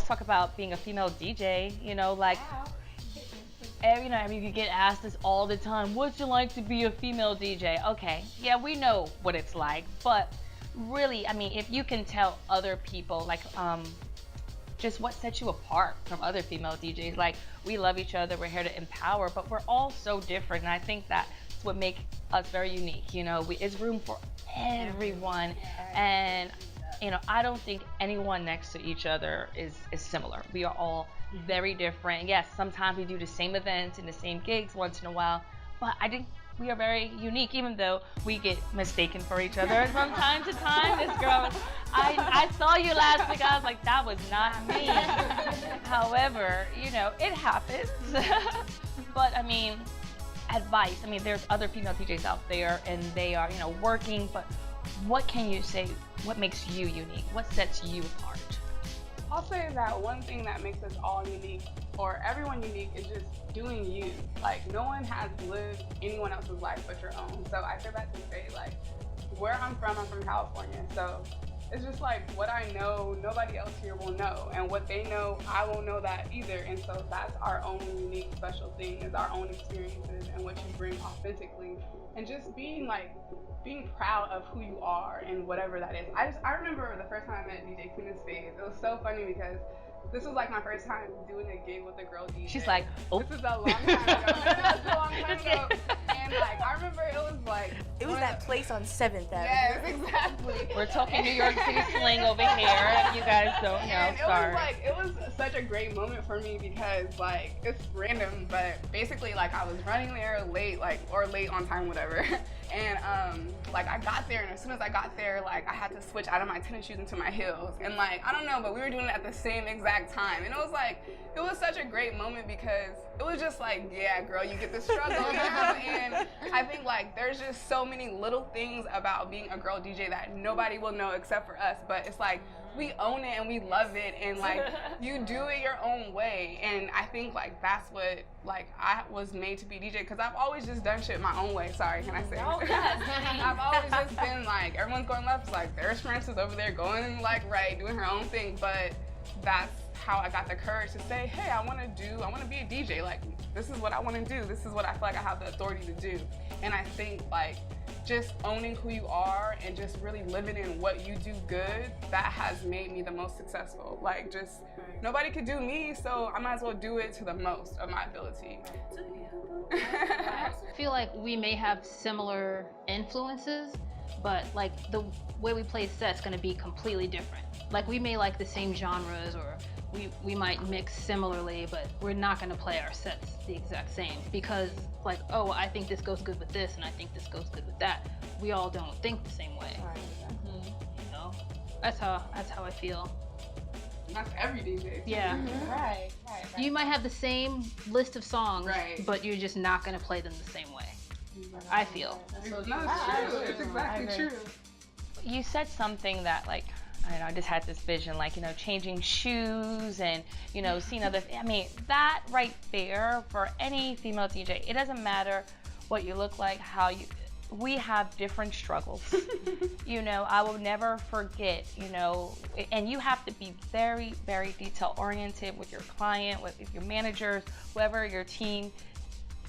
talk about being a female DJ, you know, like, you get asked this all the time, what's it like to be a female DJ? Okay, yeah, we know what it's like, but really, I mean, if you can tell other people, like, just what sets you apart from other female DJs. Like, we love each other, we're here to empower, but we're all so different, and I think that's what makes us very unique. You know, it's room for everyone, and you know, I don't think anyone next to each other is similar. We are all very different. Yes, sometimes we do the same events and the same gigs once in a while, but I think we are very unique, even though we get mistaken for each other from time to time. This girl, I saw you last week, I was like, that was not me. However, you know, it happens. But I mean, advice, I mean, there's other female DJs out there and they are, you know, working, but what can you say, what makes you unique? What sets you apart? I'll say that one thing that makes us all unique, or everyone unique, is just doing you. Like, no one has lived anyone else's life but your own. So I say that to say, like, where I'm from California. So it's just like, what I know, nobody else here will know. And what they know, I won't know that either. And so that's our own unique special thing, is our own experiences and what you bring authentically. And just being proud of who you are and whatever that is. I remember the first time I met DJ Queen Spades. It was so funny because this was like my first time doing a gig with a girl DJ. She's like, oh. This is a long time ago. It was a long time ago. And like, I remember it was like, it was that place on 7th Avenue. Yes, exactly. We're talking New York City slang over here. If you guys don't know, and sorry. It was such a great moment for me because like, it's random, but basically like I was running there late, or late on time, whatever. And like I got there, and as soon as I got there, like I had to switch out of my tennis shoes into my heels. And like, I don't know, but we were doing it at the same exact time. And it was like, it was such a great moment because it was just like, yeah, girl, you get the struggle, you know? And I think like there's just so many little things about being a girl DJ that nobody will know except for us. But it's like, we own it and we love it, and like you do it your own way. And I think like that's what, like, I was made to be DJ, because I've always just done shit my own way. Sorry, can I say? Oh, yes. I've always just been like, everyone's going left, it's like there's Frances over there going like right, doing her own thing. But that's how I got the courage to say, hey, I want to be a DJ. Like, this is what I want to do. This is what I feel like I have the authority to do. And I think like just owning who you are and just really living in what you do good, that has made me the most successful. Like, just nobody could do me, so I might as well do it to the most of my ability. I feel like we may have similar influences, but like the way we play sets going to be completely different. Like, we may like the same genres, or we might mix similarly, but we're not going to play our sets the exact same, because like, oh, I think this goes good with this and I think this goes good with that. We all don't think the same way. You know, that's how I feel. That's every DJ. Yeah. Right. You might have the same list of songs, right, but you're just not going to play them the same way. I feel. It's true. It's exactly true. You said something that, like, I don't know, I just had this vision, like, you know, changing shoes and, you know, seeing other, I mean, that right there for any female DJ, it doesn't matter what you look like, we have different struggles. You know, I will never forget, you know, and you have to be very, very detail oriented with your client, with your managers, whoever your team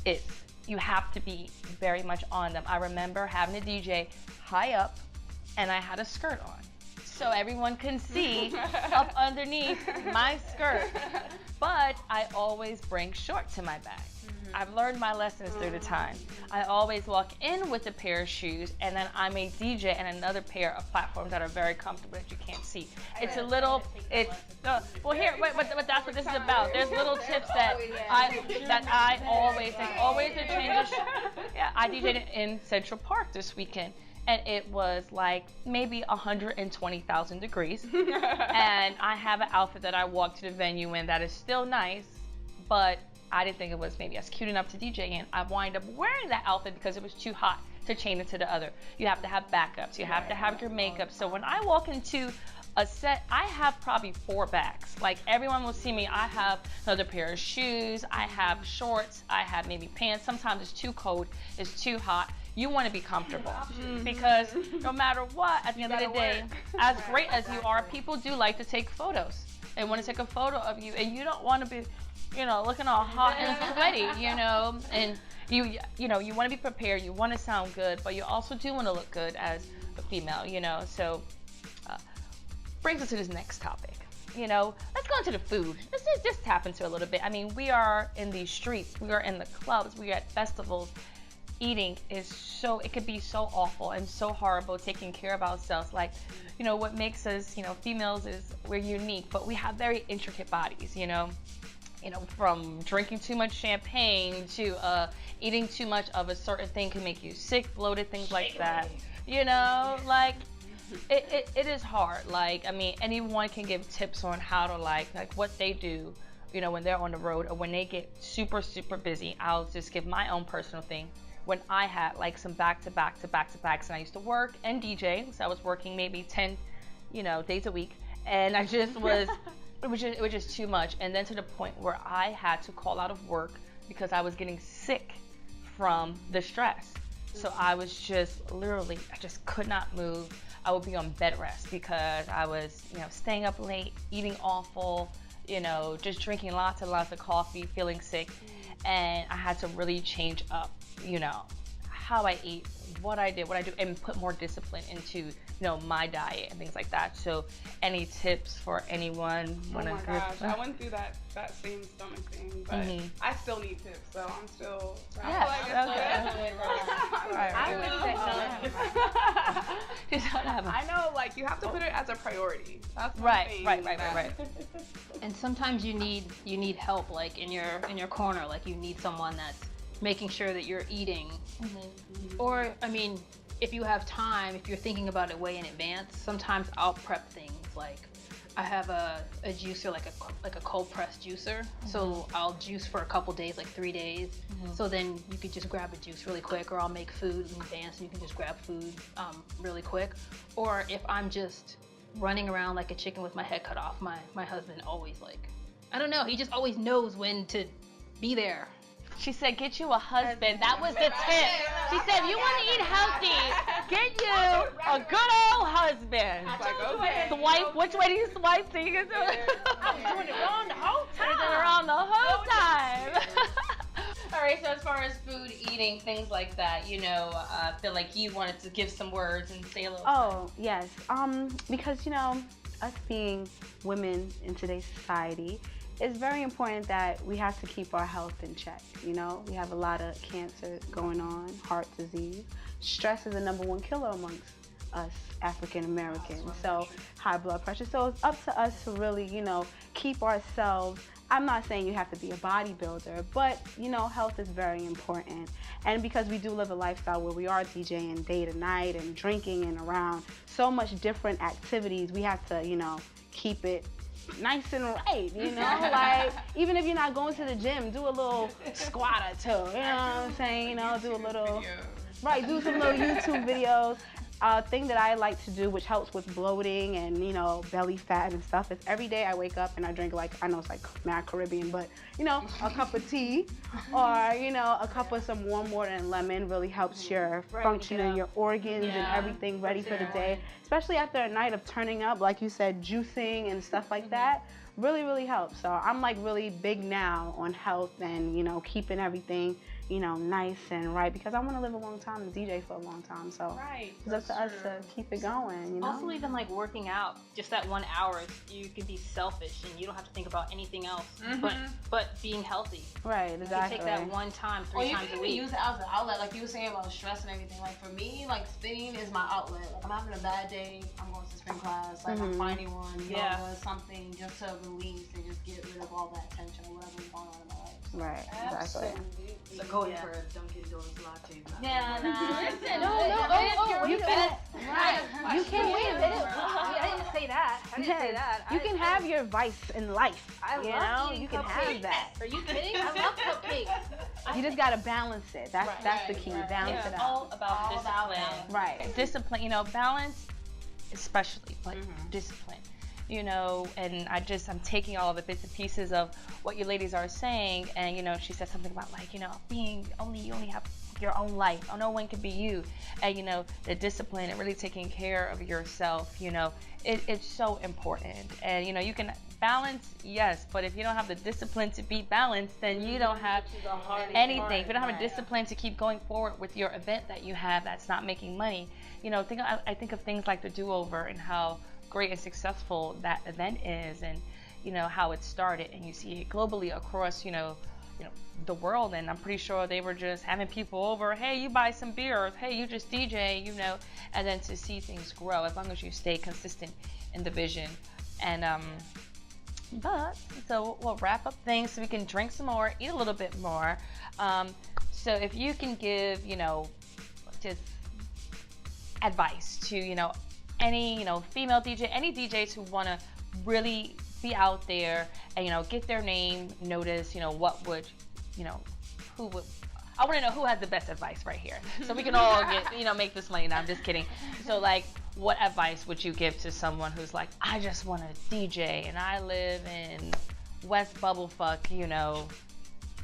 is. You have to be very much on them. I remember having a DJ high up and I had a skirt on, so everyone can see up underneath my skirt. But I always bring short to my bag. I've learned my lessons through the time. I always walk in with a pair of shoes, and then I'm a DJ and another pair of platforms that are very comfortable that you can't see. It's a little, well here, but that's what this is about. There's little tips that I always take. Always a change of yeah, I DJed in Central Park this weekend, and it was like maybe 120,000 degrees. And I have an outfit that I walked to the venue in that is still nice, but I didn't think it was maybe as cute enough to DJ in. I wind up wearing that outfit because it was too hot to change it to the other. You have to have backups. You have to have your makeup. So when I walk into a set, I have probably 4 bags. Like, everyone will see me. I have another pair of shoes. I have shorts. I have maybe pants. Sometimes it's too cold. It's too hot. You want to be comfortable, because no matter what, at the end of the day, as great as you are, people do like to take photos. They want to take a photo of you, and you don't want to be, looking all hot and sweaty, and you want to be prepared, you want to sound good, but you also do want to look good as a female, so brings us to this next topic. Let's go into the food. Let's just tap into a little bit. I mean, we are in these streets, we are in the clubs, we are at festivals. Eating is it could be so awful and so horrible, taking care of ourselves. Like, what makes us, females is we're unique, but we have very intricate bodies, from drinking too much champagne to eating too much of a certain thing can make you sick, bloated, things like that. Like, it is hard. Like, I mean, anyone can give tips on how to like what they do, when they're on the road or when they get super, super busy. I'll just give my own personal thing. When I had like some back-to-backs, and I used to work and DJ, so I was working maybe 10, days a week, and I just was, it was just too much. And then to the point where I had to call out of work because I was getting sick from the stress. So I was just literally, I just could not move. I would be on bed rest because I was, staying up late, eating awful, just drinking lots and lots of coffee, feeling sick. And I had to really change up, how I eat, what I do, and put more discipline into, my diet and things like that. So any tips for anyone? Oh my gosh, I went through that same stomach thing, but I still need tips, so I'm still. I know, like, you have to put it as a priority. That's right. And sometimes you need help, like in your corner, like you need someone that's making sure that you're eating. Or, I mean, if you have time, if you're thinking about it way in advance, sometimes I'll prep things. Like, I have a juicer, like a cold press juicer. So I'll juice for a couple days, like 3 days. So then you could just grab a juice really quick, or I'll make food in advance and you can just grab food really quick. Or if I'm just running around like a chicken with my head cut off, my husband always I don't know, he just always knows when to be there. She said, get you a husband. That was the tip. She said, you want to eat healthy, get you a good old husband. Swipe, which way do you swipe so you can do it? I was doing it wrong the whole time. Doing it wrong the whole time. All right, so as far as food, eating, things like that, I feel like you wanted to give some words and say a little something. Yes. Because, us being women in today's society, it's very important that we have to keep our health in check. We have a lot of cancer going on, heart disease. Stress is the #1 killer amongst us African Americans. So high blood pressure. So it's up to us to really, keep ourselves. I'm not saying you have to be a bodybuilder, but health is very important. And because we do live a lifestyle where we are DJing day to night and drinking and around so much different activities, we have to, keep it nice and right, like even if you're not going to the gym, do a little squat or two, what I'm saying, do a little, do some little YouTube videos. Thing that I like to do, which helps with bloating and, belly fat and stuff, is every day I wake up and I drink, I know it's mad Caribbean, but, a cup of tea or, a cup of some warm water and lemon really helps your function and your organs and everything ready for the day, especially after a night of turning up, like you said, juicing and stuff like that. Really, really helps. So I'm really big now on health and, keeping everything nice and right, because I want to live a long time and DJ for a long time. So it's up to us to keep it going. Also, even working out, just that 1 hour, you can be selfish and you don't have to think about anything else but being healthy. Right, exactly. You can take that one time, 3 times a week. Use it as an outlet, like you were saying about stress and everything. Like for me, spinning is my outlet. Like I'm having a bad day, I'm going to spin class. Like I'm finding one, yoga, something just to release and just get rid of all that tension or whatever's going on in my life. Right, exactly. So going for a Dunkin' Donuts latte. Listen. You can. Right. You can win. I didn't say that. You can have your vice in life. I love eating you can cupcakes. have that. Are you kidding? I love cupcakes. You just gotta balance it. That's the key. Balance it out. All about discipline. Right. Discipline. Balance, especially, but discipline. And I'm taking all of the bits and pieces of what you ladies are saying, and she said something about being you only have your own life. No one can be you, and the discipline and really taking care of yourself. It's so important, and you can balance, yes, but if you don't have the discipline to be balanced, then you don't have anything. If you don't have a discipline to keep going forward with your event that you have that's not making money, you know, I think of things like the Do-Over and how great and successful that event is, and you know how it started, and you see it globally across, you know, the world, and I'm pretty sure they were just having people over, hey, you buy some beer, or hey, you just DJ, you know, and then to see things grow as long as you stay consistent in the vision. And but so we'll wrap up things so we can drink some more, eat a little bit more. So if you can give, you know, just advice to, you know, any, you know, female DJ, any DJs who want to really be out there and, you know, get their name noticed, you know, what would, you know, who would, I want to know who has the best advice right here, so we can all get, you know, make this money. No, I'm just kidding. So like, what advice would you give to someone who's like, I just want to DJ and I live in West Bubblefuck, you know,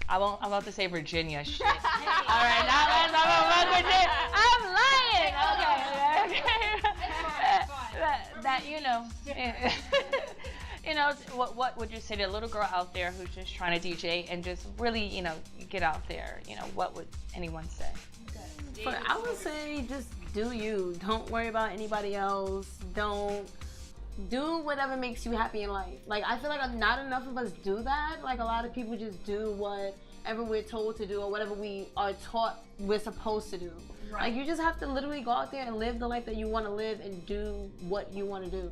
I'm about to say Virginia, shit. All right, not West Bubblefuck, Virginia. I'm lying. Okay. That, you know, you know, what would you say to a little girl out there who's just trying to DJ and just really, you know, get out there? You know, what would anyone say? But I would say just do you. Don't worry about anybody else. Don't do whatever makes you happy in life. Like, I feel like not enough of us do that. Like, a lot of people just do whatever we're told to do or whatever we are taught we're supposed to do. Right. Like, you just have to literally go out there and live the life that you want to live and do what you want to do.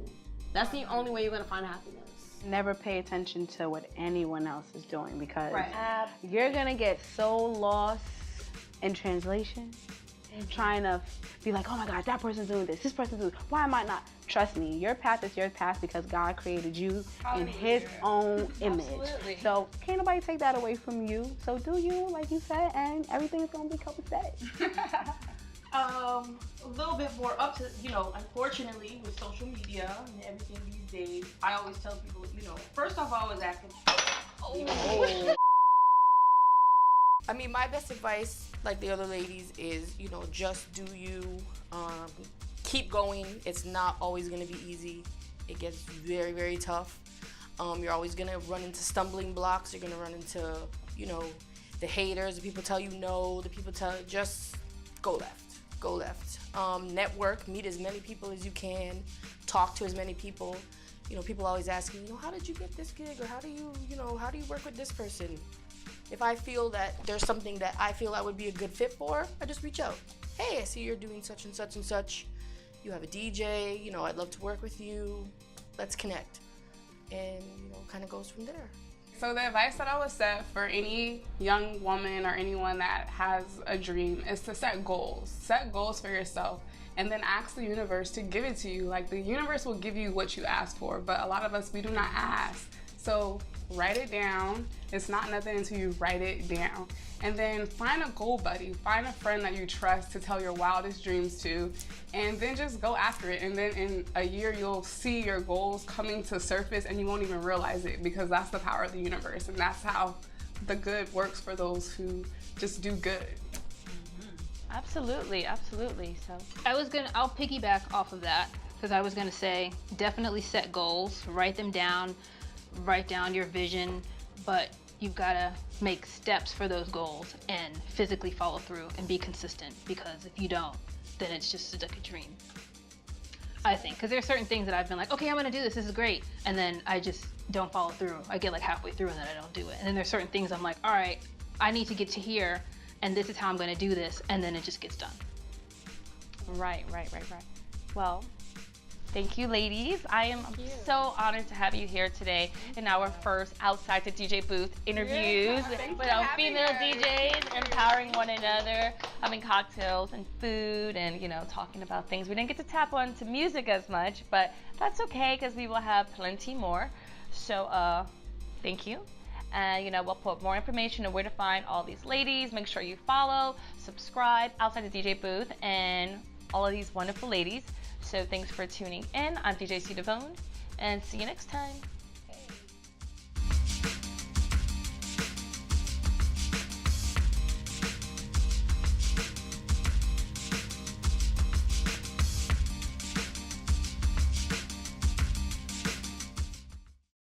That's the only way you're going to find happiness. Never pay attention to what anyone else is doing, because you're going to get so lost in translation, trying to be like, oh my God, that person's doing this person's doing this, why am I not? Trust me, your path is your path because God created you in His own image. Absolutely. So can't nobody take that away from you. So do you, like you said, and everything's going to be copacetic. A little bit more up to, you know, unfortunately with social media and everything these days, I always tell people, you know, first off, I always ask them, I mean, my best advice, like the other ladies, is, you know, just do you. Keep going. It's not always going to be easy. It gets very, very tough. You're always going to run into stumbling blocks. You're going to run into, you know, the haters. The people tell you no. The people tell you just go left. Go left. Network. Meet as many people as you can. Talk to as many people. You know, people always ask me, you know, how did you get this gig? Or how do you work with this person? If I feel that there's something that I feel I would be a good fit for, I just reach out. Hey, I see you're doing such and such and such. You have a DJ, you know, I'd love to work with you. Let's connect. And, you know, kind of goes from there. So the advice that I would set for any young woman or anyone that has a dream is to set goals. Set goals for yourself and then ask the universe to give it to you. Like, the universe will give you what you ask for, but a lot of us, we do not ask. So write it down. It's not nothing until you write it down. And then find a goal buddy. Find a friend that you trust to tell your wildest dreams to, and then just go after it. And then in a year, you'll see your goals coming to surface and you won't even realize it, because that's the power of the universe. And that's how the good works for those who just do good. Absolutely, absolutely. So I'll piggyback off of that, because I was gonna say, definitely set goals, write them down, write down your vision, but you've gotta make steps for those goals and physically follow through and be consistent, because if you don't, then it's just like a dream. I think, because there's certain things that I've been like, okay, I'm gonna do this, this is great, and then I just don't follow through. I get like halfway through and then I don't do it. And then there's certain things I'm like, all right, I need to get to here, and this is how I'm gonna do this, and then it just gets done. Right. Well, thank you, ladies. I am so honored to have you here today in our first Outside the DJ Booth interviews with our female DJs, empowering one another, having cocktails and food, and, you know, talking about things. We didn't get to tap onto music as much, but that's okay, because we will have plenty more. So, thank you. And, you know, we'll put more information on where to find all these ladies. Make sure you follow, subscribe, Outside the DJ Booth, and all of these wonderful ladies. So thanks for tuning in. I'm DJ C. Devone, and see you next time.